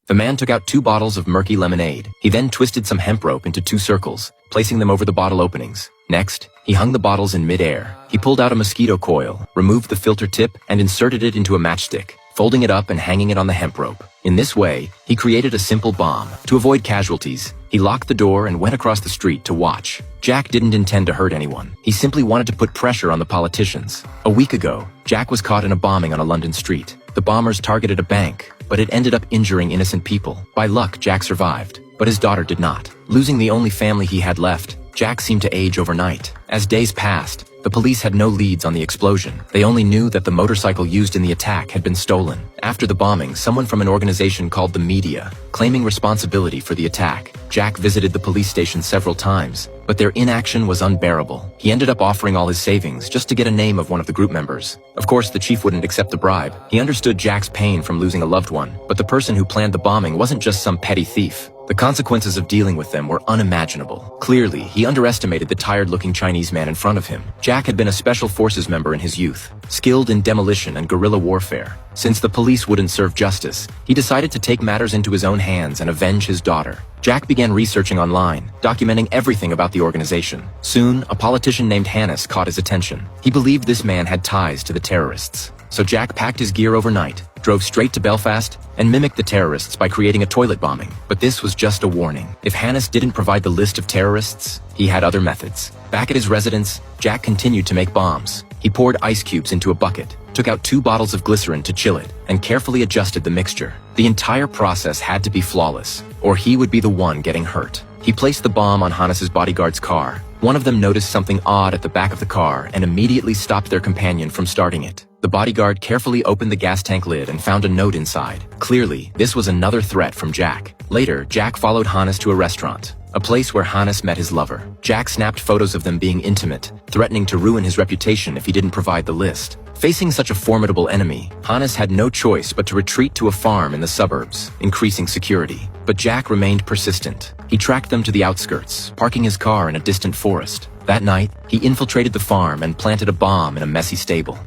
The man took out 2 bottles of murky lemonade. He then twisted some hemp rope into 2 circles, placing them over the bottle openings. Next, he hung the bottles in mid-air. He pulled out a mosquito coil, removed the filter tip, and inserted it into a matchstick, folding it up and hanging it on the hemp rope. In this way, he created a simple bomb. To avoid casualties, he locked the door and went across the street to watch. Jack didn't intend to hurt anyone. He simply wanted to put pressure on the politicians. A week ago, Jack was caught in a bombing on a London street. The bombers targeted a bank, but it ended up injuring innocent people. By luck, Jack survived, but his daughter did not. Losing the only family he had left, Jack seemed to age overnight. As days passed, the police had no leads on the explosion. They only knew that the motorcycle used in the attack had been stolen. After the bombing, someone from an organization called the Media, claiming responsibility for the attack. Jack visited the police station several times, but their inaction was unbearable. He ended up offering all his savings just to get a name of one of the group members. Of course, the chief wouldn't accept the bribe. He understood Jack's pain from losing a loved one, but the person who planned the bombing wasn't just some petty thief. The consequences of dealing with them were unimaginable. Clearly, he underestimated the tired-looking Chinese man in front of him. Jack had been a special forces member in his youth, skilled in demolition and guerrilla warfare. Since the police wouldn't serve justice, he decided to take matters into his own hands and avenge his daughter. Jack began researching online, documenting everything about the organization. Soon, a politician named Hannes caught his attention. He believed this man had ties to the terrorists. So Jack packed his gear overnight, drove straight to Belfast, and mimicked the terrorists by creating a toilet bombing. But this was just a warning. If Hannes didn't provide the list of terrorists, he had other methods. Back at his residence, Jack continued to make bombs. He poured ice cubes into a bucket, took out 2 bottles of glycerin to chill it, and carefully adjusted the mixture. The entire process had to be flawless, or he would be the one getting hurt. He placed the bomb on Hannes's bodyguard's car. One of them noticed something odd at the back of the car and immediately stopped their companion from starting it. The bodyguard carefully opened the gas tank lid and found a note inside. Clearly, this was another threat from Jack. Later, Jack followed Hannes to a restaurant, a place where Hannes met his lover. Jack snapped photos of them being intimate, threatening to ruin his reputation if he didn't provide the list. Facing such a formidable enemy, Hannes had no choice but to retreat to a farm in the suburbs, increasing security. But Jack remained persistent. He tracked them to the outskirts, parking his car in a distant forest. That night, he infiltrated the farm and planted a bomb in a messy stable.